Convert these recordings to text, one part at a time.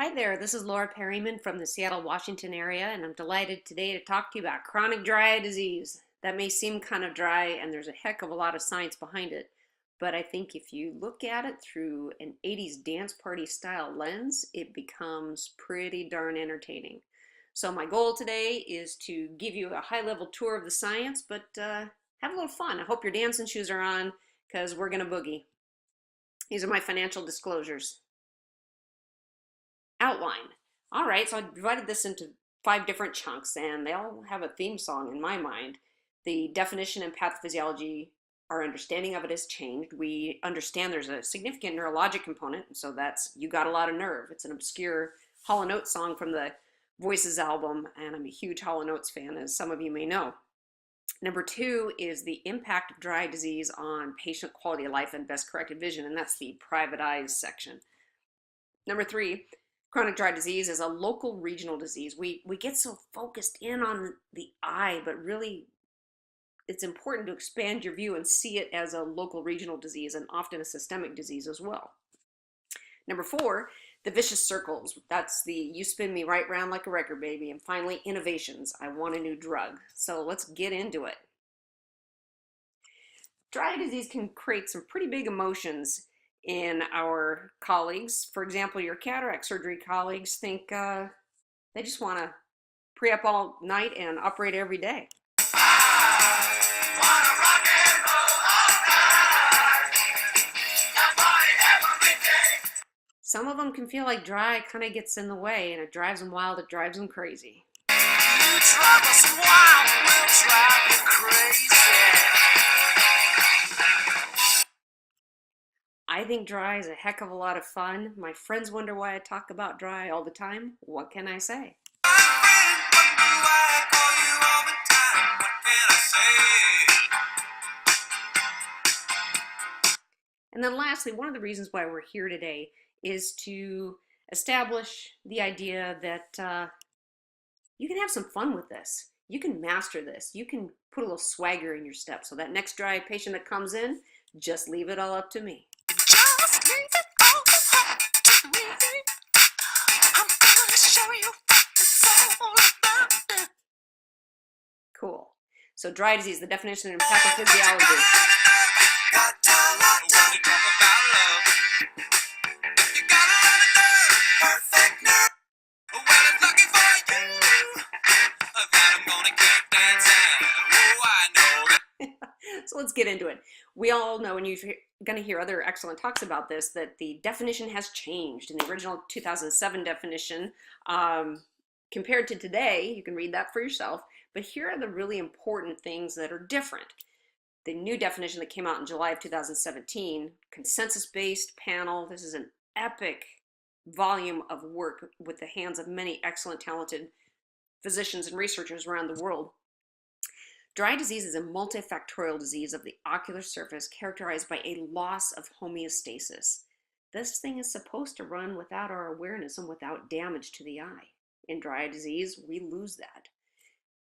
Hi there, this is Laura Perryman from the Seattle, Washington area, and I'm delighted today to talk to you about chronic dry eye disease. That may seem kind of dry, and there's a heck of a lot of science behind it, but I think if you look at it through an 80s dance party style lens, it becomes pretty darn entertaining. So my goal today is to give you a high-level tour of the science, but have a little fun. I hope your dancing shoes are on, because we're going to boogie. These are my financial disclosures. Outline. All right, so I divided this into 5 different chunks, and they all have a theme song in my mind. The definition and pathophysiology, our understanding of it has changed. We understand there's a significant neurologic component, so that's You Got a Lot of Nerve. It's an obscure Hall & Oates song from the Voices album, and I'm a huge Hall & Oates fan, as some of you may know. Number 2 is the impact of dry eye disease on patient quality of life and best corrected vision, and that's the private eyes section. Number 3, chronic dry disease is a local regional disease. We get so focused in on the eye, but really it's important to expand your view and see it as a local regional disease and often a systemic disease as well. Number 4, the vicious circles. That's the you spin me right round like a record, baby. And finally, innovations. I want a new drug. So let's get into it. Dry eye disease can create some pretty big emotions in our colleagues. For example, your cataract surgery colleagues think they just want to pre-op all night and operate every day. Some of them can feel like dry kind of gets in the way, and it drives them wild, it drives them crazy. You drive us wild, we'll drive you crazy. I think dry is a heck of a lot of fun. My friends wonder why I talk about dry all the time. What can I say? And then lastly, one of the reasons why we're here today is to establish the idea that you can have some fun with this. You can master this. You can put a little swagger in your step. So that next dry patient that comes in, just leave it all up to me. Just leave it all up to me. I'm gonna show you what it's all about. Cool. So dry disease, the definition in pathophysiology. So let's get into it. We all know, and you're going to hear other excellent talks about this, that the definition has changed. In the original 2007 definition, compared to today, you can read that for yourself, but here are the really important things that are different. The new definition that came out in July of 2017, consensus-based panel. This is an epic volume of work with the hands of many excellent, talented physicians and researchers around the world. Dry eye disease is a multifactorial disease of the ocular surface characterized by a loss of homeostasis. This thing is supposed to run without our awareness and without damage to the eye. In dry eye disease, we lose that.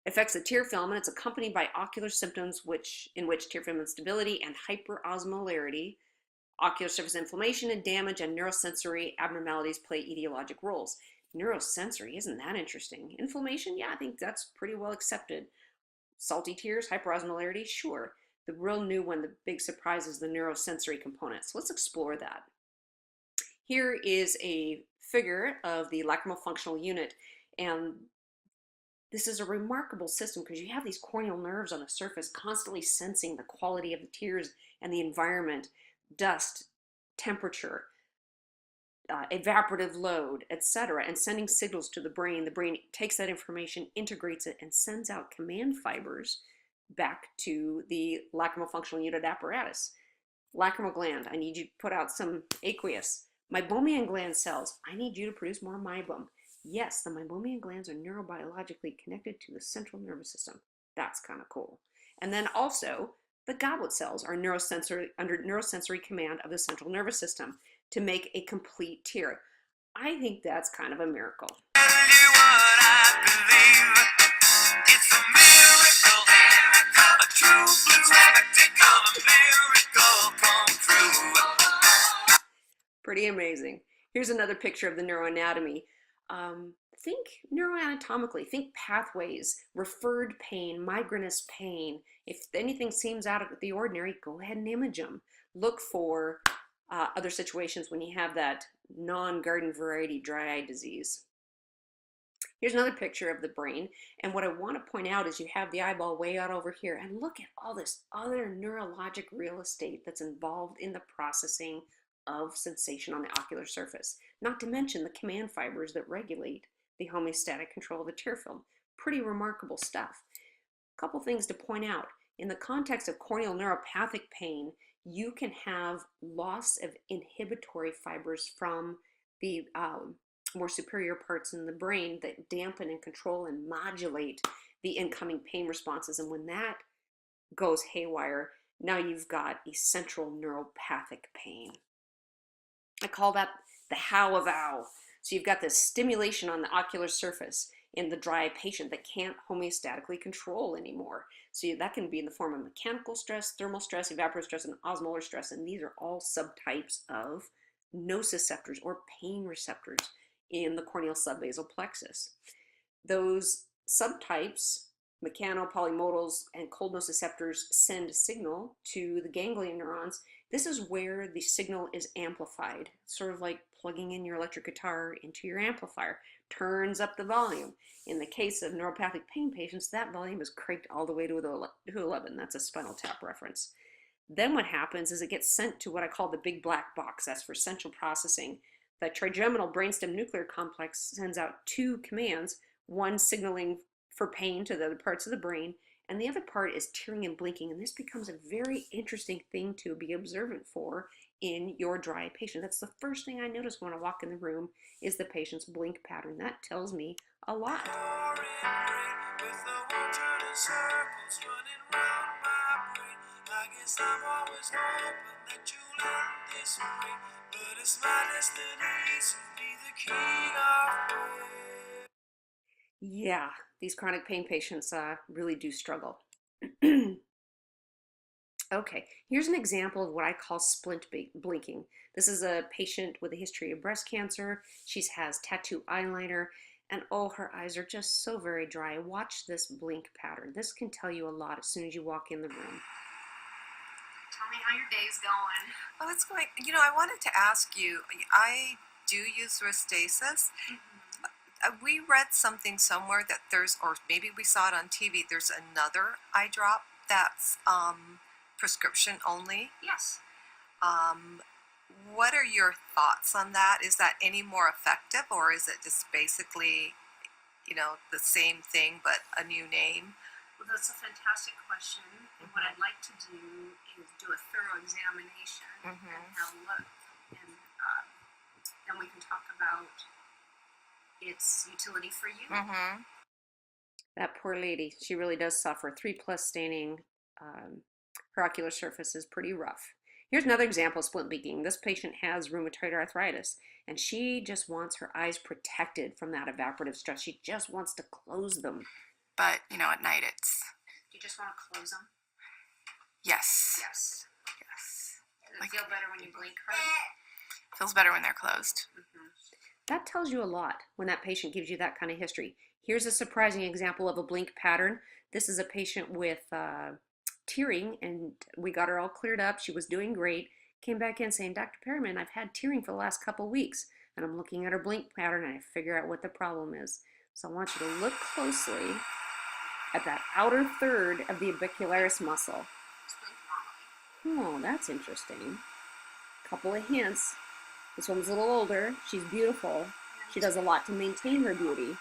It affects the tear film, and it's accompanied by ocular symptoms in which tear film instability and hyperosmolarity, ocular surface inflammation and damage, and neurosensory abnormalities play etiologic roles. Neurosensory, isn't that interesting? Inflammation, yeah, I think that's pretty well accepted. Salty tears, hyperosmolarity, sure. The real new one, the big surprise, is the neurosensory component. So let's explore that. Here is a figure of the lacrimal functional unit, and this is a remarkable system because you have these corneal nerves on the surface constantly sensing the quality of the tears and the environment, dust, temperature, evaporative load, etc., and sending signals to the brain. The brain takes that information, integrates it, and sends out command fibers back to the lacrimal functional unit apparatus. Lacrimal gland, I need you to put out some aqueous. Meibomian gland cells, I need you to produce more meibum. Yes, the meibomian glands are neurobiologically connected to the central nervous system. That's kind of cool. And then also, the goblet cells are under neurosensory command of the central nervous system to make a complete tear. I think that's kind of a miracle. Pretty amazing. Here's another picture of the neuroanatomy. Think neuroanatomically, think pathways, referred pain, migrainous pain. If anything seems out of the ordinary, go ahead and image them. Look for other situations when you have that non-garden variety dry eye disease. Here's another picture of the brain. And what I want to point out is you have the eyeball way out over here. And look at all this other neurologic real estate that's involved in the processing of sensation on the ocular surface. Not to mention the command fibers that regulate the homeostatic control of the tear film. Pretty remarkable stuff. A couple things to point out. In the context of corneal neuropathic pain, you can have loss of inhibitory fibers from the more superior parts in the brain that dampen and control and modulate the incoming pain responses. And when that goes haywire, now you've got essential neuropathic pain. I call that the how of ow. So you've got this stimulation on the ocular surface in the dry eye patient that can't homeostatically control anymore. So that can be in the form of mechanical stress, thermal stress, evaporative stress, and osmolar stress. And these are all subtypes of nociceptors or pain receptors in the corneal subbasal plexus. Those subtypes, mechano-polymodals and cold nociceptors, send signal to the ganglion neurons. This is where the signal is amplified, sort of like plugging in your electric guitar into your amplifier, turns up the volume. In the case of neuropathic pain patients, that volume is cranked all the way to 11. That's a Spinal Tap reference. Then what happens is it gets sent to what I call the big black box. That's for central processing. The trigeminal brainstem nuclear complex sends out two commands, one signaling for pain to the other parts of the brain, and the other part is tearing and blinking. And this becomes a very interesting thing to be observant for in your dry eye patient. That's the first thing I notice when I walk in the room is the patient's blink pattern. That tells me a lot. Yeah, these chronic pain patients really do struggle. Okay, here's an example of what I call splint blinking. This is a patient with a history of breast cancer. She has tattoo eyeliner, and oh, her eyes are just so very dry. Watch this blink pattern. This can tell you a lot as soon as you walk in the room. Tell me how your day's going. Oh, it's going. You know, I wanted to ask you, I do use Restasis. We read something somewhere that there's, or maybe we saw it on TV, there's another eye drop that's prescription only. Yes. What are your thoughts on that? Is that any more effective, or is it just basically, you know, the same thing but a new name? Well, that's a fantastic question. And what I'd like to do is do a thorough examination and have a look, and then we can talk about its utility for you. That poor lady, she really does suffer. 3+ staining. Her ocular surface is pretty rough. Here's another example of splint blinking. This patient has rheumatoid arthritis, and she just wants her eyes protected from that evaporative stress. She just wants to close them. But, you know, at night it's... Do you just want to close them? Yes. Yes. Yes. Does it feel better when you blink, right? Feels better when they're closed. That tells you a lot when that patient gives you that kind of history. Here's a surprising example of a blink pattern. This is a patient with tearing, and we got her all cleared up. She was doing great. Came back in saying, Dr. Perriman, I've had tearing for the last couple weeks, and I'm looking at her blink pattern, and I figure out what the problem is. So I want you to look closely at that outer third of the orbicularis muscle. Oh, that's interesting. Couple of hints. This one's a little older. She's beautiful. She does a lot to maintain her beauty.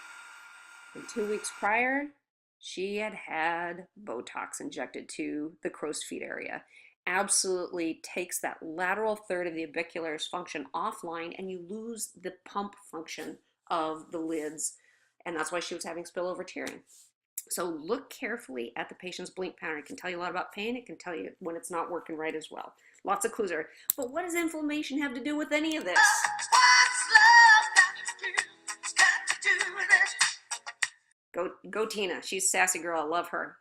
And 2 weeks prior, she had had Botox injected to the crow's feet area. Absolutely takes that lateral third of the orbicularis function offline, and you lose the pump function of the lids. And that's why she was having spillover tearing. So look carefully at the patient's blink pattern. It can tell you a lot about pain. It can tell you when it's not working right as well. Lots of clues there. But what does inflammation have to do with any of this? Go Tina. She's a sassy girl. I love her.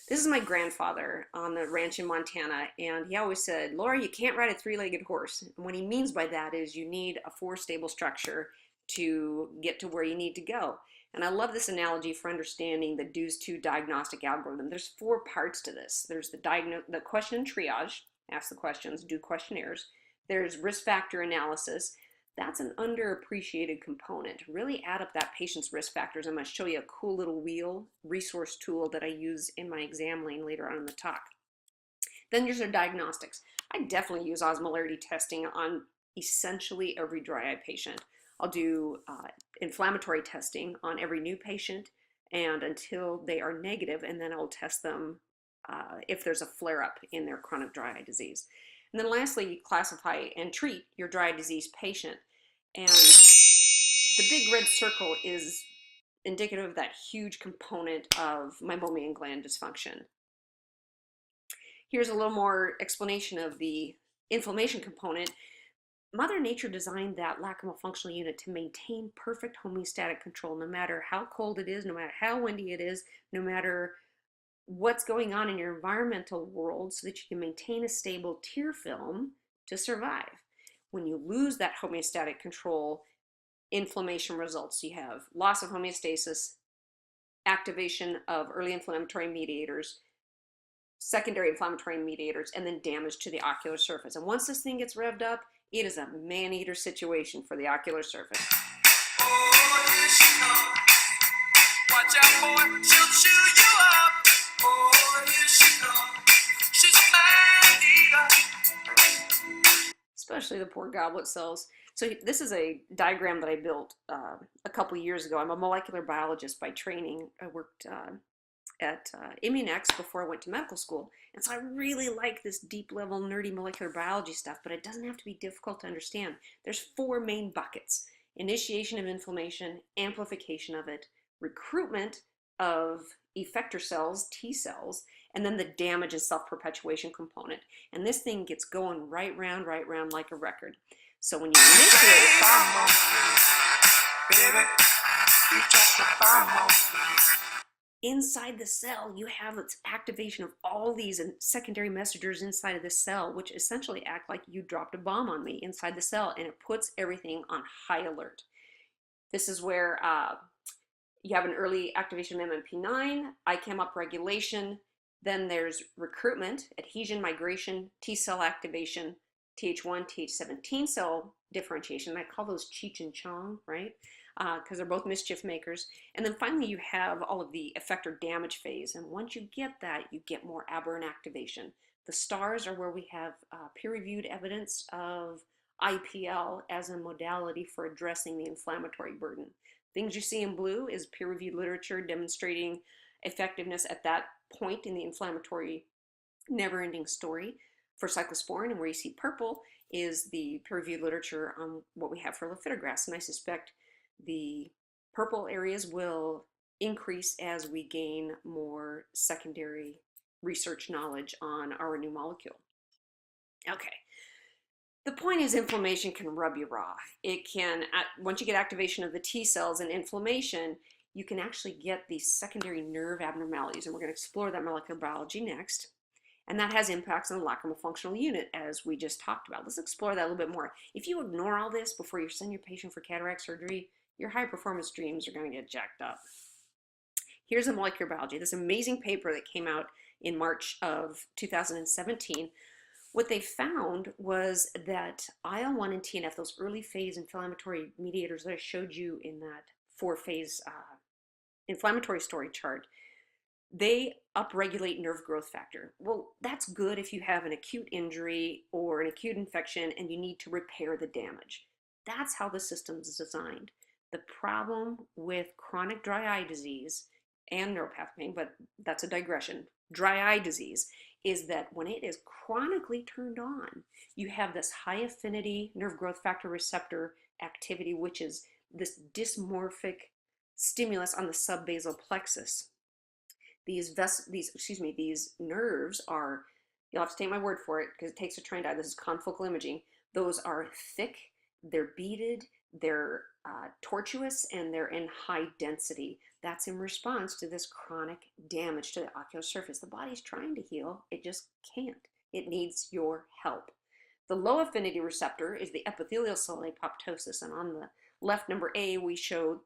This is my grandfather on the ranch in Montana, and he always said, Laura, you can't ride a three-legged horse. And what he means by that is you need a four-stable structure to get to where you need to go. And I love this analogy for understanding the DEWS-2 diagnostic algorithm. There's four parts to this. There's the question and triage, ask the questions, do questionnaires. There's risk factor analysis. That's an underappreciated component. Really add up that patient's risk factors. I'm going to show you a cool little wheel resource tool that I use in my exam lane later on in the talk. Then there's our diagnostics. I definitely use osmolarity testing on essentially every dry eye patient. I'll do inflammatory testing on every new patient and until they are negative, and then I'll test them if there's a flare-up in their chronic dry eye disease. And then lastly, you classify and treat your dry eye disease patient. And the big red circle is indicative of that huge component of meibomian gland dysfunction. Here's a little more explanation of the inflammation component. Mother Nature designed that lacrimal functional unit to maintain perfect homeostatic control no matter how cold it is, no matter how windy it is, no matter what's going on in your environmental world, so that you can maintain a stable tear film to survive. When you lose that homeostatic control, inflammation results. You have loss of homeostasis, activation of early inflammatory mediators, secondary inflammatory mediators, and then damage to the ocular surface. And once this thing gets revved up, it is a man-eater situation for the ocular surface. Oh, here she comes. Watch out, boy, she'll chew you up. Oh, here she comes. She's a man-eater. Especially the poor goblet cells. So this is a diagram that I built a couple years ago. I'm a molecular biologist by training. I worked at Immunex before I went to medical school. And so I really like this deep level nerdy molecular biology stuff, but it doesn't have to be difficult to understand. There's four main buckets: initiation of inflammation, amplification of it, recruitment of effector cells, T cells, and then the damage and self-perpetuation component. And this thing gets going right round like a record. So when you initiate inside the cell, you have its activation of all these secondary messengers inside of the cell, which essentially act like you dropped a bomb on me inside the cell, and it puts everything on high alert. This is where you have an early activation of MMP9, ICAM upregulation, then there's recruitment, adhesion, migration, T cell activation, Th1, Th17 cell differentiation. I call those Cheech and Chong, right? Because they're both mischief makers. And then finally you have all of the effector damage phase. And once you get that, you get more aberrant activation. The stars are where we have peer-reviewed evidence of IPL as a modality for addressing the inflammatory burden. Things you see in blue is peer-reviewed literature demonstrating effectiveness at that point in the inflammatory never-ending story for cyclosporin, and where you see purple is the peer-reviewed literature on what we have for lifitegrast. And I suspect the purple areas will increase as we gain more secondary research knowledge on our new molecule. Okay. The point is inflammation can rub you raw. It can, once you get activation of the T cells and inflammation, you can actually get these secondary nerve abnormalities, and we're going to explore that molecular biology next. And that has impacts on the lacrimal functional unit, as we just talked about. Let's explore that a little bit more. If you ignore all this before you send your patient for cataract surgery, your high performance dreams are going to get jacked up. Here's the molecular biology, this amazing paper that came out in March of 2017. What they found was that IL-1 and TNF, those early phase inflammatory mediators that I showed you in that four-phase inflammatory story chart, they upregulate nerve growth factor. Well, that's good if you have an acute injury or an acute infection and you need to repair the damage. That's how the system is designed. The problem with chronic dry eye disease and neuropathic pain, but that's a digression, dry eye disease, is that when it is chronically turned on, you have this high affinity nerve growth factor receptor activity, which is this dysmorphic stimulus on the subbasal plexus. These nerves are, you'll have to take my word for it because it takes a trained eye. This is confocal imaging. Those are thick, they're beaded, they're tortuous, and they're in high density. That's in response to this chronic damage to the ocular surface. The body's trying to heal, it just can't. It needs your help. The low affinity receptor is the epithelial cell apoptosis, and on the left, number A, we showed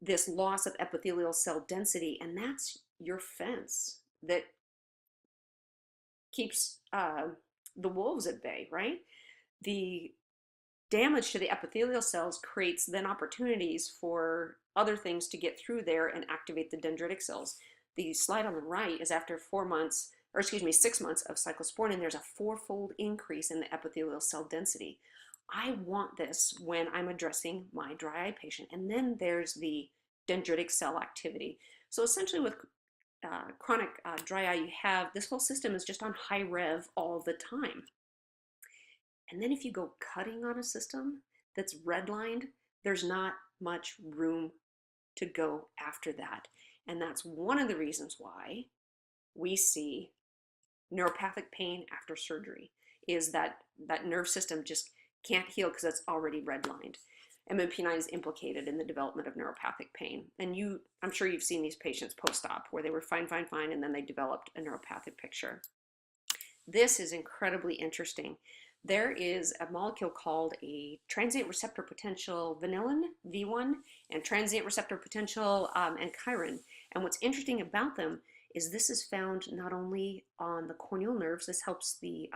this loss of epithelial cell density, and that's your fence that keeps the wolves at bay, right? The damage to the epithelial cells creates then opportunities for other things to get through there and activate the dendritic cells. The slide on the right is after 6 months of cyclosporin, and there's a 4-fold increase in the epithelial cell density. I want this when I'm addressing my dry eye patient. And then there's the dendritic cell activity. So essentially with chronic dry eye, you have this whole system is just on high rev all the time. And then if you go cutting on a system that's redlined, there's not much room to go after that. And that's one of the reasons why we see neuropathic pain after surgery, is that nerve system just can't heal because it's already redlined. MMP9 is implicated in the development of neuropathic pain. And I'm sure you've seen these patients post-op where they were fine, and then they developed a neuropathic picture. This is incredibly interesting. There is a molecule called a transient receptor potential vanillin, V1, and transient receptor potential ankyrin. And what's interesting about them is this is found not only on the corneal nerves. This helps the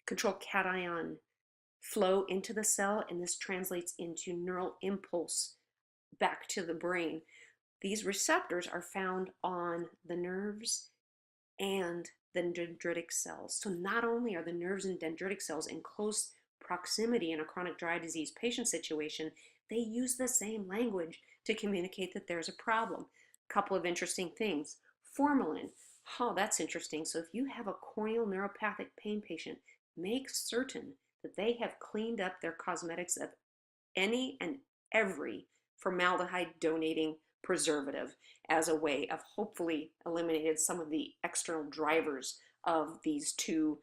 control cation flow into the cell, and this translates into neural impulse back to the brain. These receptors are found on the nerves and the dendritic cells. So not only are the nerves and dendritic cells in close proximity in a chronic dry disease patient situation, they use the same language to communicate that there's a problem. Couple of interesting things. Formalin. Oh, that's interesting. So if you have a corneal neuropathic pain patient, make certain that they have cleaned up their cosmetics of any and every formaldehyde donating preservative as a way of hopefully eliminating some of the external drivers of these two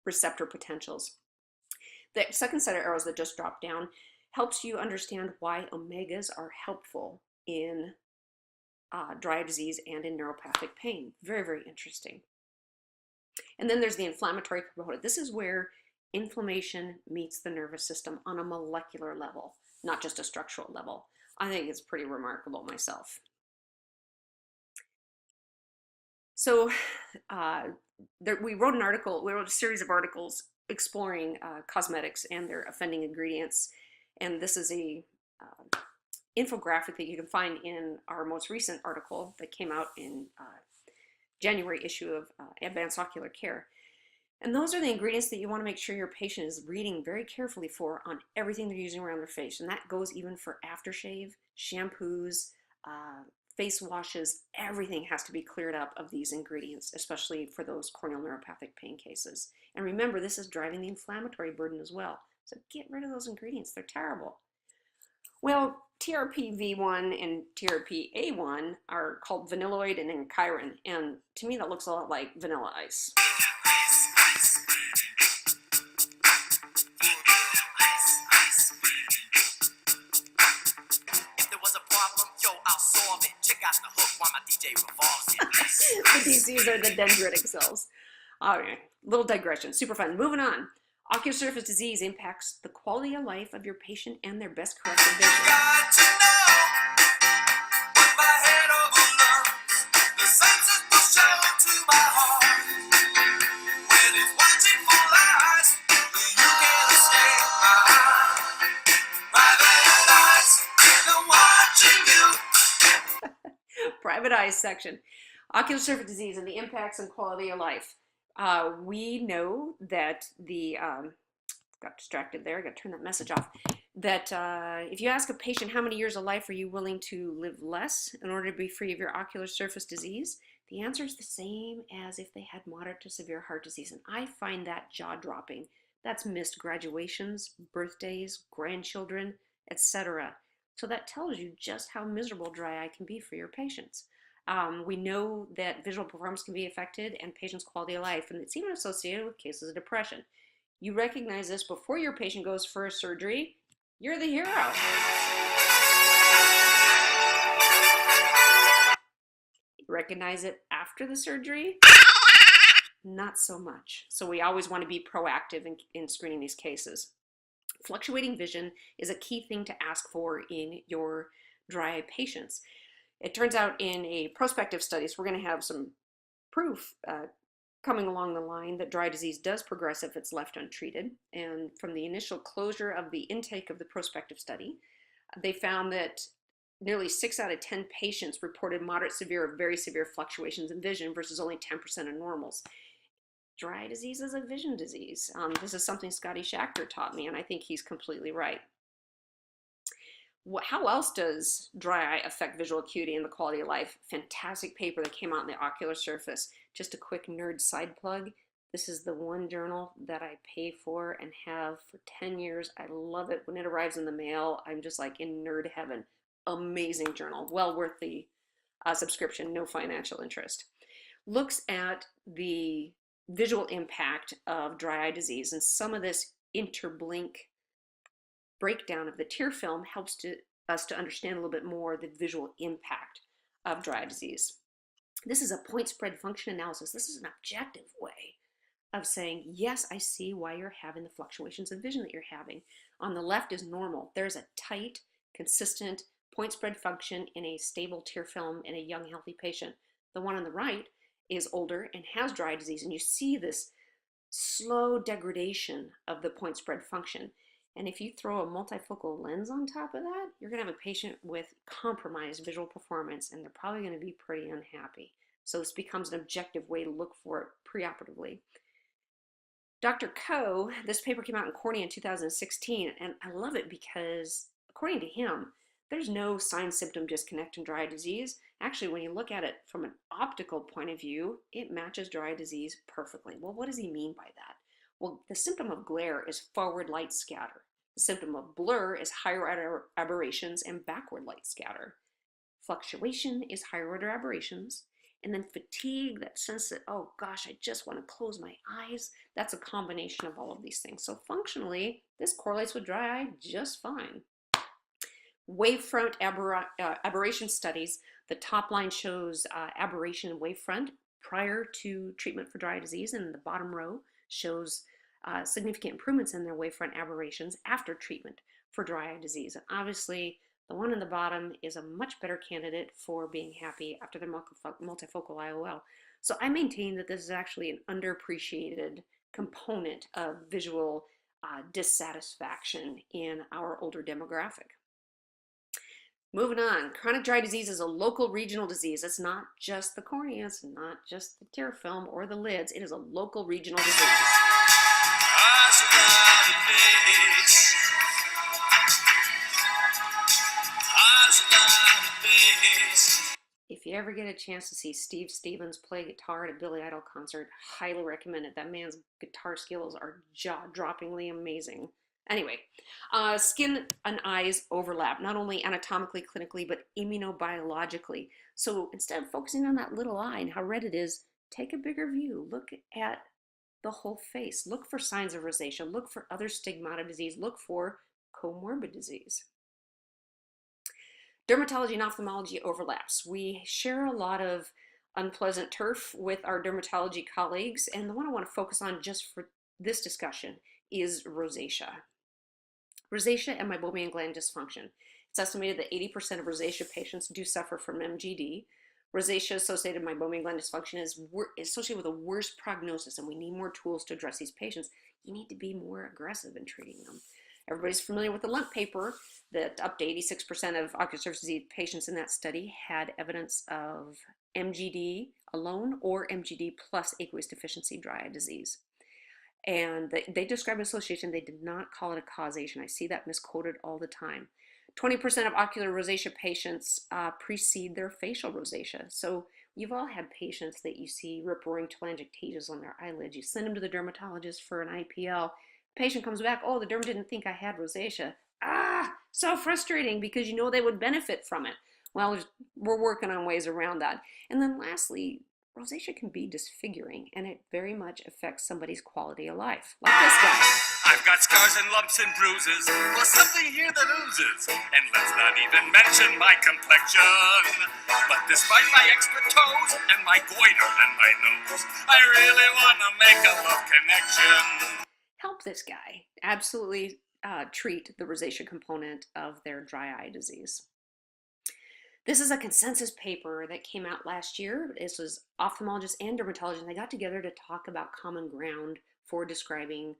receptor potentials. The second set of arrows that just dropped down helps you understand why omegas are helpful in dry eye disease and in neuropathic pain. Very, very interesting. And then there's the inflammatory component. This is where inflammation meets the nervous system on a molecular level, not just a structural level. I think it's pretty remarkable myself. So we wrote a series of articles exploring cosmetics and their offending ingredients. And this is a infographic that you can find in our most recent article that came out in January issue of Advanced Ocular Care. And those are the ingredients that you want to make sure your patient is reading very carefully for on everything they're using around their face. And that goes even for aftershave, shampoos, face washes. Everything has to be cleared up of these ingredients, especially for those corneal neuropathic pain cases. And remember, this is driving the inflammatory burden as well. So get rid of those ingredients. They're terrible. Well, TRPV1 and TRPA1 are called vanilloid and ankyrin. And to me, that looks a lot like vanilla ice. The DCs are the dendritic cells. Okay, little digression, super fun. Moving on. Ocular surface disease impacts the quality of life of your patient and their best corrective vision. Private eye section. Ocular surface disease and the impacts on quality of life. We know that got distracted there, I got to turn that message off, that if you ask a patient how many years of life are you willing to live less in order to be free of your ocular surface disease, the answer is the same as if they had moderate to severe heart disease. And I find that jaw-dropping. That's missed graduations, birthdays, grandchildren, etc. So that tells you just how miserable dry eye can be for your patients. We know that visual performance can be affected and patients' quality of life, and it's even associated with cases of depression. You recognize this before your patient goes for a surgery, you're the hero. You recognize it after the surgery, not so much. So we always want to be proactive in screening these cases. Fluctuating vision is a key thing to ask for in your dry eye patients. It turns out in a prospective study, so we're going to have some proof coming along the line that dry disease does progress if it's left untreated. And from the initial closure of the intake of the prospective study, they found that nearly 6 out of 10 patients reported moderate, severe, or very severe fluctuations in vision versus only 10% of normals. Dry disease is a vision disease. This is something Scotty Schachter taught me, and I think he's completely right. How else does dry eye affect visual acuity and the quality of life? Fantastic paper that came out in the Ocular Surface. Just a quick nerd side plug. This is the one journal that I pay for and have for 10 years. I love it. When it arrives in the mail, I'm just like in nerd heaven. Amazing journal. Well worth the subscription, no financial interest. Looks at the visual impact of dry eye disease, and some of this interblink breakdown of the tear film helps us to understand a little bit more the visual impact of dry eye disease. This is a point spread function analysis. This is an objective way of saying, yes, I see why you're having the fluctuations of vision that you're having. On the left is normal. There's a tight, consistent point spread function in a stable tear film in a young, healthy patient. The one on the right is older and has dry eye disease, and you see this slow degradation of the point spread function. And if you throw a multifocal lens on top of that, you're going to have a patient with compromised visual performance, and they're probably going to be pretty unhappy. So this becomes an objective way to look for it preoperatively. Dr. Coe, this paper came out in Cornea in 2016, and I love it because, according to him, there's no sign-symptom disconnect in dry eye disease. Actually, when you look at it from an optical point of view, it matches dry eye disease perfectly. Well, what does he mean by that? Well, the symptom of glare is forward light scatter. The symptom of blur is higher order aberrations and backward light scatter. Fluctuation is higher order aberrations. And then fatigue, that sense that, oh gosh, I just want to close my eyes. That's a combination of all of these things. So functionally, this correlates with dry eye just fine. Wavefront aberration studies, the top line shows aberration in wavefront prior to treatment for dry eye disease, and the bottom row shows significant improvements in their wavefront aberrations after treatment for dry eye disease. And obviously, the one in the bottom is a much better candidate for being happy after their multifocal IOL. So I maintain that this is actually an underappreciated component of visual dissatisfaction in our older demographic. Moving on, chronic dry disease is a local regional disease. It's not just the cornea, it's not just the tear film or the lids. It is a local regional disease. If you ever get a chance to see Steve Stevens play guitar at a Billy Idol concert, highly recommend it. That man's guitar skills are jaw-droppingly amazing. Anyway, skin and eyes overlap, not only anatomically, clinically, but immunobiologically. So instead of focusing on that little eye and how red it is, take a bigger view. Look at the whole face. Look for signs of rosacea. Look for other stigmata disease. Look for comorbid disease. Dermatology and ophthalmology overlaps. We share a lot of unpleasant turf with our dermatology colleagues, and the one I want to focus on just for this discussion is rosacea. Rosacea and meibomian gland dysfunction. It's estimated that 80% of rosacea patients do suffer from MGD. Rosacea-associated meibomian gland dysfunction is associated with a worse prognosis, and we need more tools to address these patients. You need to be more aggressive in treating them. Everybody's familiar with the Lunt paper that up to 86% of ocular surface disease patients in that study had evidence of MGD alone or MGD plus aqueous deficiency dry eye disease. And they described an association. They did not call it a causation. I see that misquoted all the time. 20% of ocular rosacea patients precede their facial rosacea. So you've all had patients that you see rip-roaring telangiectasias on their eyelids. You send them to the dermatologist for an IPL. Patient comes back, oh, the derm didn't think I had rosacea. So frustrating because you know they would benefit from it. Well, we're working on ways around that. And then lastly, rosacea can be disfiguring, and it very much affects somebody's quality of life, like this guy. I've got scars and lumps and bruises, plus something here that oozes. And let's not even mention my complexion. But despite my extra toes and my goiter and my nose, I really want to make a love connection. Help this guy absolutely treat the rosacea component of their dry eye disease. This is a consensus paper that came out last year. This was ophthalmologists and dermatologists, and they got together to talk about common ground for describing,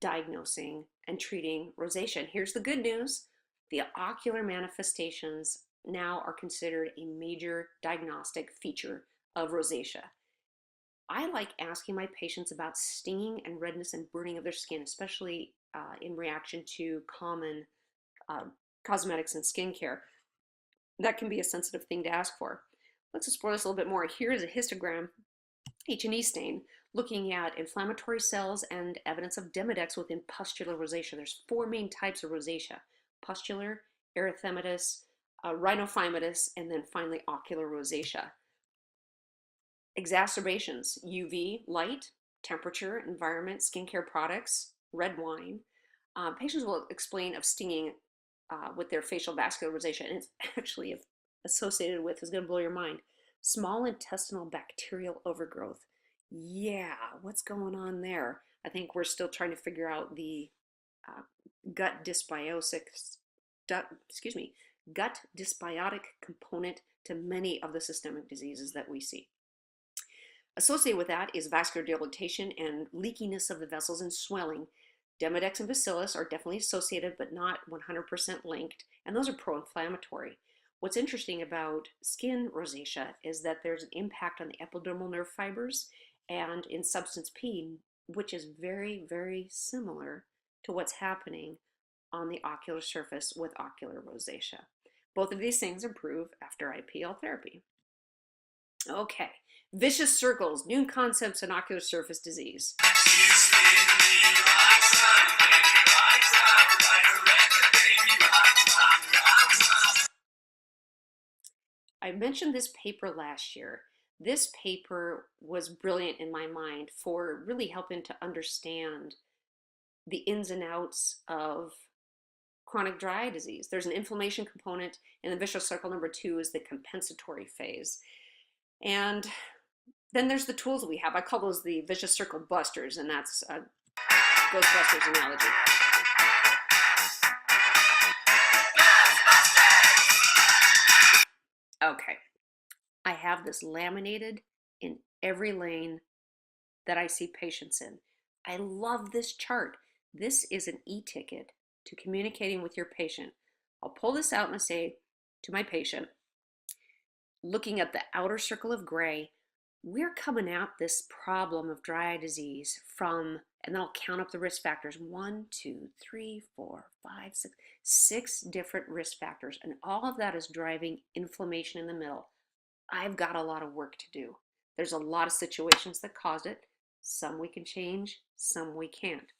diagnosing, and treating rosacea. And here's the good news. The ocular manifestations now are considered a major diagnostic feature of rosacea. I like asking my patients about stinging and redness and burning of their skin, especially in reaction to common cosmetics and skincare. That can be a sensitive thing to ask for. Let's explore this a little bit more. Here is a histogram, H&E stain, looking at inflammatory cells and evidence of Demodex within pustular rosacea. There's 4 main types of rosacea: pustular, erythematous, rhinophymatous, and then finally ocular rosacea. Exacerbations: UV light, temperature, environment, skincare products, red wine. Patients will explain of stinging with their facial vascular rosacea, and it's actually associated with, is going to blow your mind, small intestinal bacterial overgrowth. Yeah, what's going on there? I think we're still trying to figure out the gut dysbiotic component to many of the systemic diseases that we see. Associated with that is vascular dilatation and leakiness of the vessels and swelling. Demodex and bacillus are definitely associated, but not 100% linked, and those are pro-inflammatory. What's interesting about skin rosacea is that there's an impact on the epidermal nerve fibers and in substance P, which is very, very similar to what's happening on the ocular surface with ocular rosacea. Both of these things improve after IPL therapy. Okay, vicious circles, new concepts in ocular surface disease. I mentioned this paper last year. This paper was brilliant in my mind for really helping to understand the ins and outs of chronic dry eye disease. There's an inflammation component, and the vicious circle number 2 is the compensatory phase. And then there's the tools that we have. I call those the vicious circle busters, and that's a Ghostbusters analogy. Okay, I have this laminated in every lane that I see patients in. I love this chart. This is an e-ticket to communicating with your patient. I'll pull this out and I say to my patient, looking at the outer circle of gray, we're coming at this problem of dry eye disease from, and then I'll count up the risk factors, 1, 2, 3, 4, 5, 6 different risk factors, and all of that is driving inflammation in the middle. I've got a lot of work to do. There's a lot of situations that cause it. Some we can change, some we can't.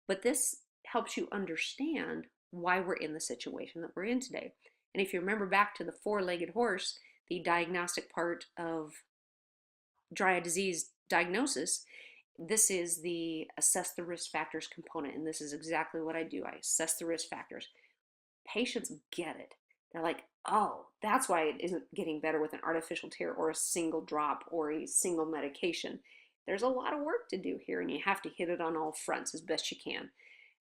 But this helps you understand why we're in the situation that we're in today. And if you remember back to the 4-legged horse, the diagnostic part of dry eye disease diagnosis, this is the assess the risk factors component, and this is exactly what I do. I assess the risk factors. Patients get it. They're like, oh, that's why it isn't getting better with an artificial tear or a single drop or a single medication. There's a lot of work to do here, and you have to hit it on all fronts as best you can.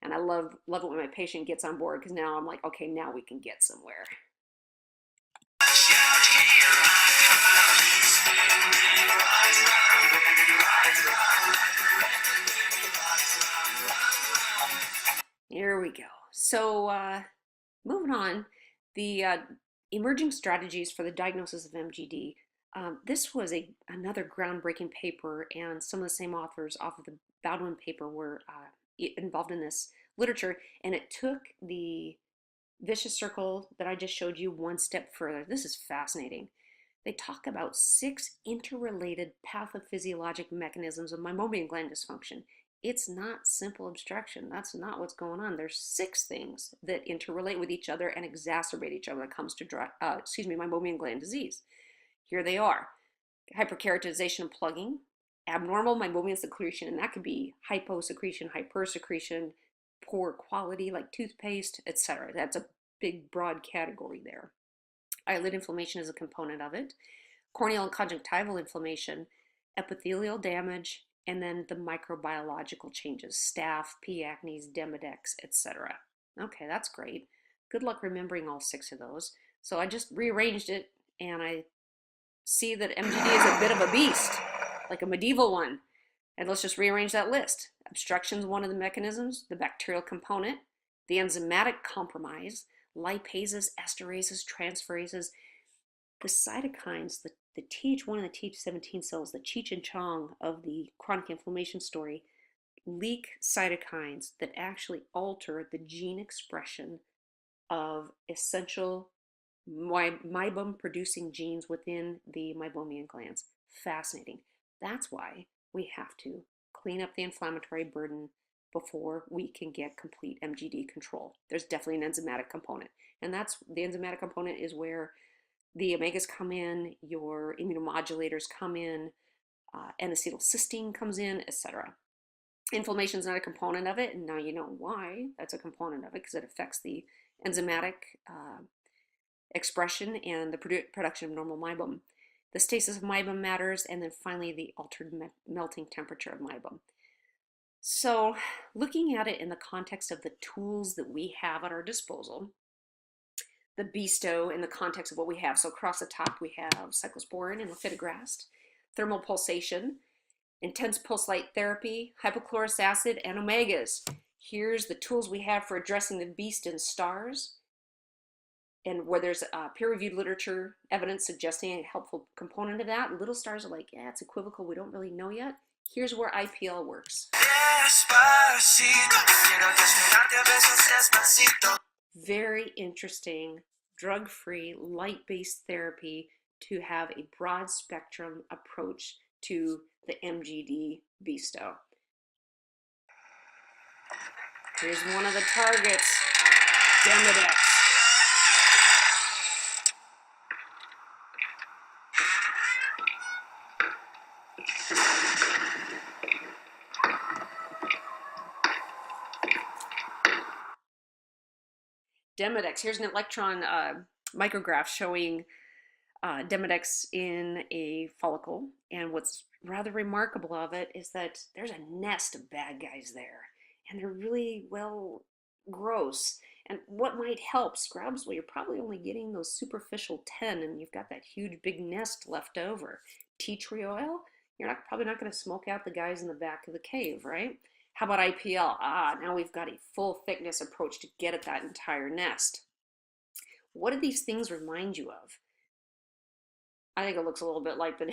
And I love it when my patient gets on board, because now I'm like, okay, now we can get somewhere. Here we go. So moving on, the emerging strategies for the diagnosis of MGD. This was another groundbreaking paper, and some of the same authors off of the Baldwin paper were involved in this literature, and it took the vicious circle that I just showed you one step further. This is fascinating. They talk about 6 interrelated pathophysiologic mechanisms of meibomian gland dysfunction. It's not simple obstruction. That's not what's going on. There's 6 things that interrelate with each other and exacerbate each other when it comes to meibomian gland disease. Here they are. hyperkeratinization and plugging, abnormal meibomian secretion, and that could be hyposecretion, hypersecretion, poor quality like toothpaste, etc. That's a big broad category there. Eyelid inflammation is a component of it. Corneal and conjunctival inflammation, epithelial damage, and then the microbiological changes, staph, P. acnes, Demodex, etc. Okay, that's great. Good luck remembering all 6 of those. So I just rearranged it, and I see that MGD is a bit of a beast, like a medieval one. And let's just rearrange that list. Obstruction is one of the mechanisms, the bacterial component, the enzymatic compromise, lipases, esterases, transferases, the cytokines, the Th1 and the Th17 cells, the Cheech and Chong of the chronic inflammation story, leak cytokines that actually alter the gene expression of essential meibum producing genes within the meibomian glands. Fascinating. That's why we have to clean up the inflammatory burden before we can get complete MGD control. There's definitely an enzymatic component, and that's the enzymatic component is where the omegas come in, your immunomodulators come in, N-acetylcysteine comes in, etc. Inflammation is not a component of it, and now you know why that's a component of it, because it affects the enzymatic expression and the production of normal meibum. The stasis of meibum matters, and then finally the altered melting temperature of meibum. So looking at it in the context of the tools that we have at our disposal, the BSTO in the context of what we have. So across the top we have cyclosporin and lifitegrast, thermal pulsation, intense pulse light therapy, hypochlorous acid, and omegas. Here's the tools we have for addressing the beast in stars, and where there's peer-reviewed literature evidence suggesting a helpful component of that. Little stars are like, yeah, it's equivocal, we don't really know yet. Here's where IPL works. Very interesting, drug-free, light-based therapy to have a broad spectrum approach to the MGD BSTO. Here's one of the targets, Demodex. Demodex, here's an electron micrograph showing Demodex in a follicle, and what's rather remarkable of it is that there's a nest of bad guys there, and they're really, well, gross. And what might help scrubs? Well, you're probably only getting those superficial 10, and you've got that huge big nest left over. Tea tree oil? You're probably not going to smoke out the guys in the back of the cave, right? How about IPL? Now we've got a full thickness approach to get at that entire nest. What do these things remind you of? I think it looks a little bit like the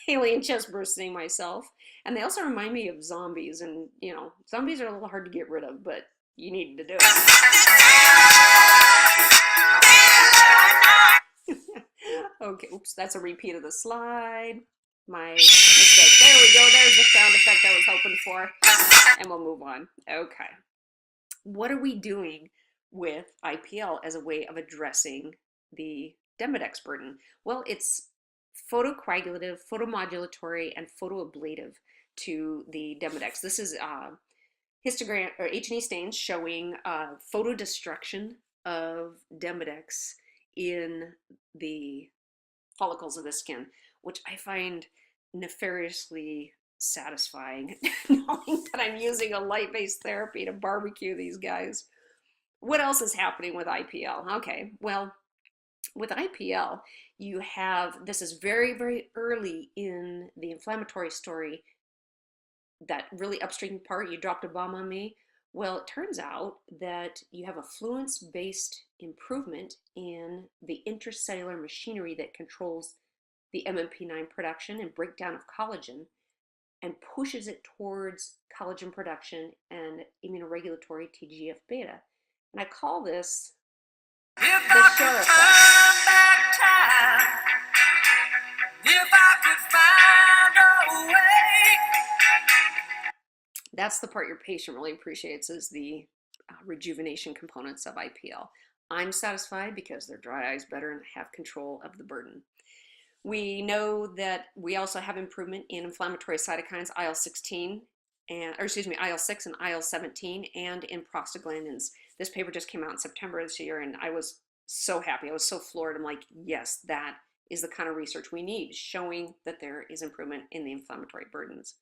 alien chest bursting myself. And they also remind me of zombies. And, you know, zombies are a little hard to get rid of, but you need to do it. Okay, oops, that's a repeat of the slide. My mistake. There we go. There's the sound effect I was hoping for. And we'll move on. Okay. What are we doing with IPL as a way of addressing the Demodex burden? Well, it's photocoagulative, photomodulatory, and photoablative to the Demodex. This is histogram or H&E stains showing photodestruction of Demodex in the follicles of the skin, which I find nefariously satisfying, knowing that I'm using a light-based therapy to barbecue these guys. What else is happening with IPL? Okay, well, with IPL, you have, this is very, very early in the inflammatory story, that really upstream part, you dropped a bomb on me. Well, it turns out that you have a fluence-based improvement in the intracellular machinery that controls the MMP9 production and breakdown of collagen, and pushes it towards collagen production and immunoregulatory TGF-beta. And I call this the Cher effect. If I could find a way. That's the part your patient really appreciates, is the rejuvenation components of IPL. I'm satisfied because their dry eyes better and have control of the burden. We know that we also have improvement in inflammatory cytokines IL-16 IL-6 and IL-17, and in prostaglandins. This paper just came out in September this year, and I was so happy. I was so floored. I'm like, yes, that is the kind of research we need, showing that there is improvement in the inflammatory burdens.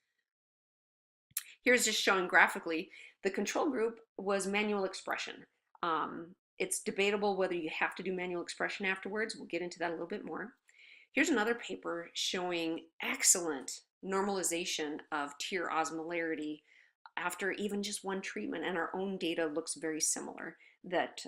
Here's just showing graphically, the control group was manual expression. It's debatable whether you have to do manual expression afterwards. We'll get into that a little bit more. Here's another paper showing excellent normalization of tear osmolarity after even just one treatment, and our own data looks very similar, that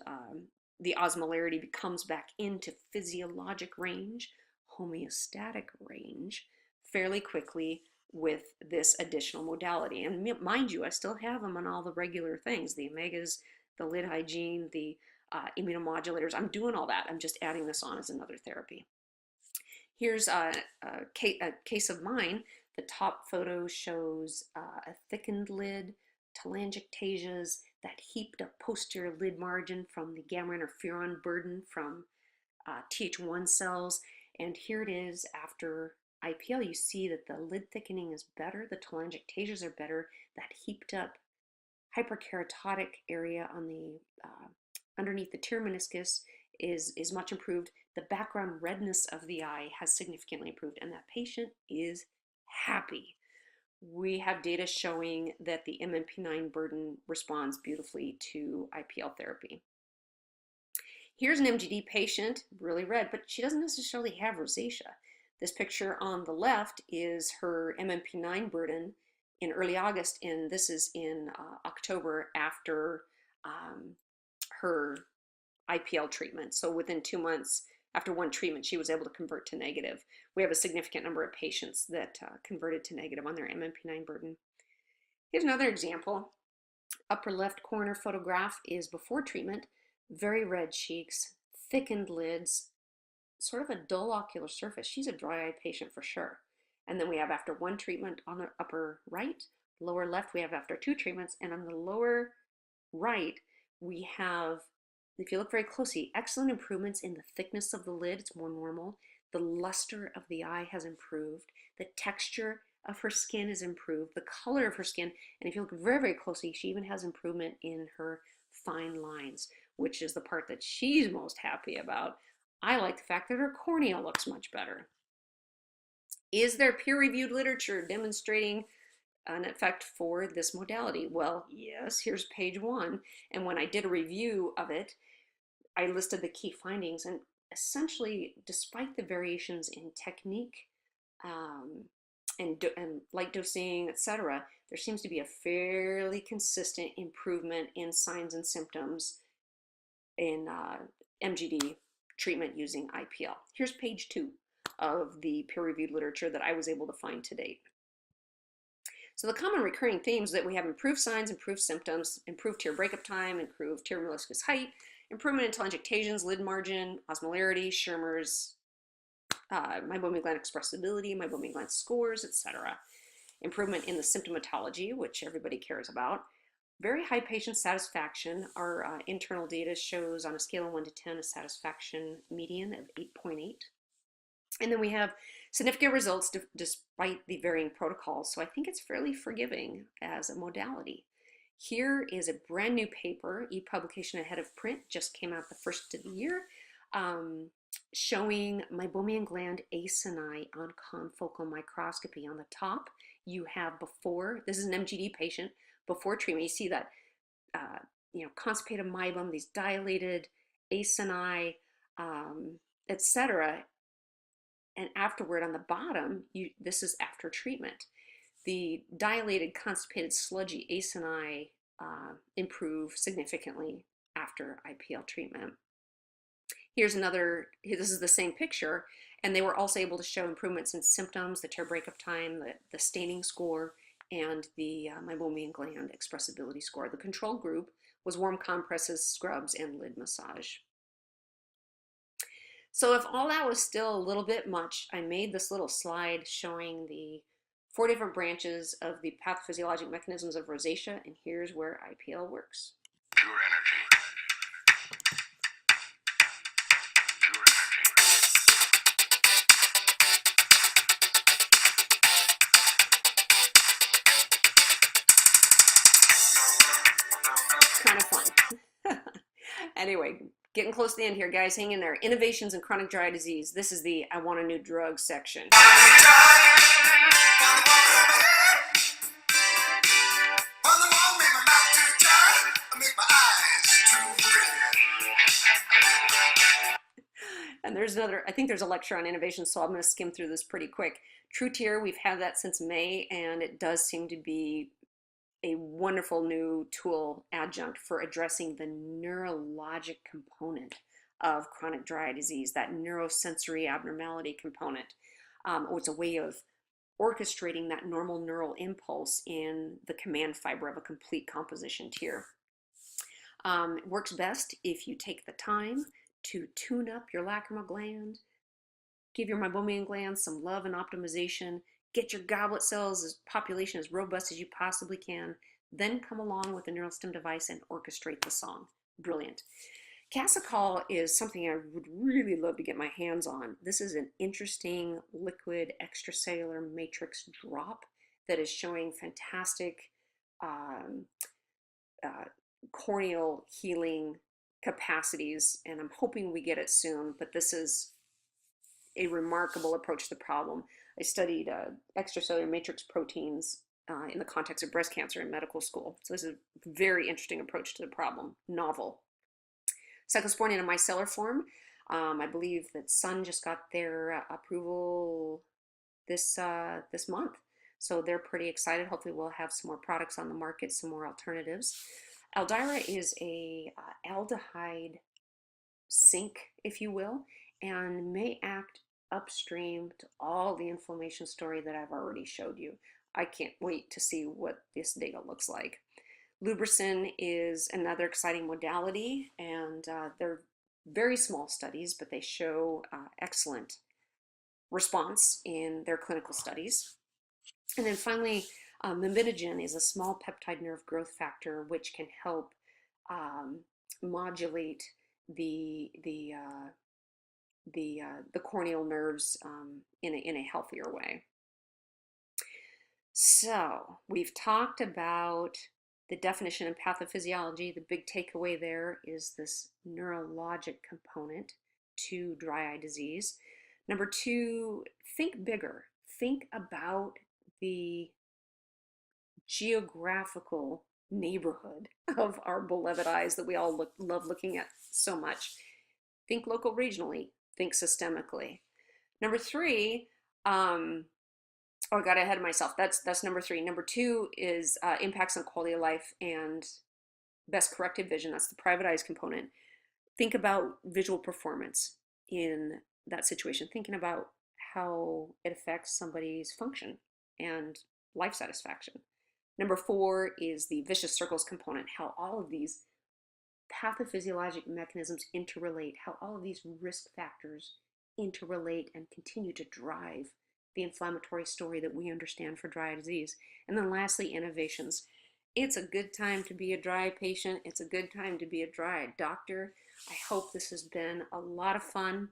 the osmolarity comes back into physiologic range, homeostatic range, fairly quickly with this additional modality. And mind you, I still have them on all the regular things, the omegas, the lid hygiene, the immunomodulators. I'm doing all that. I'm just adding this on as another therapy. Here's a case of mine. The top photo shows a thickened lid, telangiectasias, that heaped up posterior lid margin from the gamma interferon burden from Th1 cells. And here it is after IPL. You see that the lid thickening is better, the telangiectasias are better, that heaped up hyperkeratotic area on the underneath the tear meniscus is much improved. The background redness of the eye has significantly improved, and that patient is happy. We have data showing that the MMP9 burden responds beautifully to IPL therapy. Here's an MGD patient, really red, but she doesn't necessarily have rosacea. This picture on the left is her MMP9 burden in early August, and this is in October after her IPL treatment. So within 2 months after one treatment, she was able to convert to negative. We have a significant number of patients that converted to negative on their MMP9 burden. Here's another example. Upper left corner photograph is before treatment, very red cheeks, thickened lids, sort of a dull ocular surface. She's a dry eye patient for sure. And then we have after one treatment on the upper right, lower left we have after 2 treatments, and on the lower right we have, if you look very closely, excellent improvements in the thickness of the lid. It's more normal. The luster of the eye has improved. The texture of her skin is improved. The color of her skin, and if you look very, very closely, she even has improvement in her fine lines, which is the part that she's most happy about. I like the fact that her cornea looks much better. Is there peer-reviewed literature demonstrating an effect for this modality? Well, yes, here's page 1. And when I did a review of it, I listed the key findings, and essentially, despite the variations in technique and light dosing, etc., there seems to be a fairly consistent improvement in signs and symptoms in MGD treatment using IPL. Here's page 2 of the peer-reviewed literature that I was able to find to date. So the common recurring themes that we have: improved signs, improved symptoms, improved tear breakup time, improved tear meniscus height, improvement in telangiectasias, lid margin, osmolarity, Schirmer's, meibomian gland expressibility, meibomian gland scores, etc. Improvement in the symptomatology, which everybody cares about. Very high patient satisfaction. Our internal data shows on a scale of 1 to 10 a satisfaction median of 8.8. And then we have significant results despite the varying protocols. So I think it's fairly forgiving as a modality. Here is a brand new paper, e-publication ahead of print, just came out the first of the year, showing meibomian gland acini on confocal microscopy. On the top, you have before, this is an MGD patient, before treatment. You see that, constipated meibum, these dilated acini, etc. And afterward, on the bottom, this is after treatment. The dilated, constipated, sludgy acini improve significantly after IPL treatment. Here's another, this is the same picture, and they were also able to show improvements in symptoms, the tear breakup time, the staining score, and the meibomian gland expressibility score. The control group was warm compresses, scrubs, and lid massage. So if all that was still a little bit much, I made this little slide showing the 4 different branches of the pathophysiologic mechanisms of rosacea, and here's where IPL works. Pure energy. Pure energy. of fun. Anyway, getting close to the end here, guys. Hang in there. Innovations in chronic dry disease. This is the I Want a New Drug section. And there's another, I think there's a lecture on innovation, so I'm going to skim through this pretty quick. True Tier, we've had that since May, and it does seem to be a wonderful new tool adjunct for addressing the neurologic component of chronic dry disease, that neurosensory abnormality component. It's a way of orchestrating that normal neural impulse in the command fiber of a complete composition tier. It works best if you take the time to tune up your lacrimal gland, give your meibomian gland some love and optimization, get your goblet cells population as robust as you possibly can, then come along with the neural stim device and orchestrate the song. Brilliant. Casicol is something I would really love to get my hands on. This is an interesting liquid extracellular matrix drop that is showing fantastic corneal healing capacities, and I'm hoping we get it soon, but this is a remarkable approach to the problem. I studied extracellular matrix proteins in the context of breast cancer in medical school, so this is a very interesting approach to the problem, novel. Cyclosporine in a micellar form, I believe that Sun just got their approval this month, so they're pretty excited. Hopefully we'll have some more products on the market, some more alternatives. Aldira is a aldehyde sink, if you will, and may act upstream to all the inflammation story that I've already showed you. I can't wait to see what this data looks like. Lubricin is another exciting modality, and they're very small studies, but they show excellent response in their clinical studies. And then finally, Mimitogen is a small peptide nerve growth factor which can help modulate the corneal nerves in a healthier way. So we've talked about the definition of pathophysiology. The big takeaway there is this neurologic component to dry eye disease. Number two, think bigger. Think about the geographical neighborhood of our beloved eyes that we all love looking at so much. Think local, regionally. Think systemically. Number three, oh, I got ahead of myself. That's number three. Number two is impacts on quality of life and best corrected vision. That's the private eyes component. Think about visual performance in that situation. Thinking about how it affects somebody's function and life satisfaction. Number four is the vicious circles component, how all of these pathophysiologic mechanisms interrelate, how all of these risk factors interrelate and continue to drive the inflammatory story that we understand for dry eye disease. And then lastly, innovations. It's a good time to be a dry eye patient. It's a good time to be a dry eye doctor. I hope this has been a lot of fun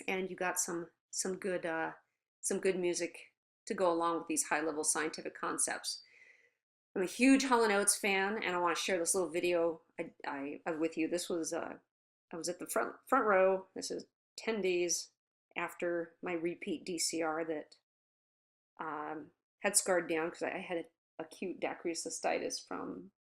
and you got some good music to go along with these high-level scientific concepts. I'm a huge Hall & Oates fan, and I want to share this little video with you. This was I was at the front row. This is 10 days after my repeat DCR that had scarred down because I had acute dacryocystitis cystitis from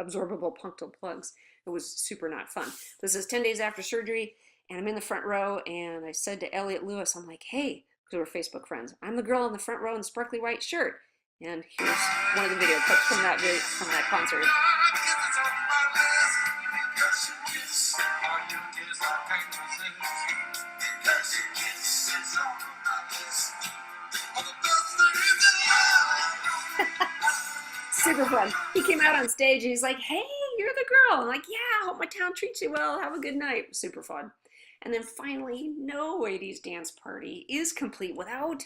absorbable punctal plugs. It was super not fun. This is 10 days after surgery, and I'm in the front row, and I said to Elliot Lewis, I'm like, hey, because we're Facebook friends, I'm the girl in the front row in the sparkly white shirt. And here's one of the video clips from that concert. Super fun. He came out on stage and he's like, hey, you're the girl. I'm like, yeah, hope my town treats you well. Have a good night. Super fun. And then finally, no 80s dance party is complete without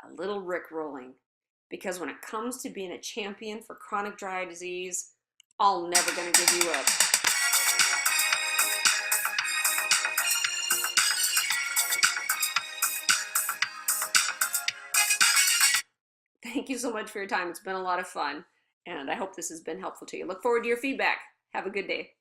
a little Rick rolling. Because when it comes to being a champion for chronic dry eye disease, I'm never gonna give you up. Thank you so much for your time. It's been a lot of fun. And I hope this has been helpful to you. Look forward to your feedback. Have a good day.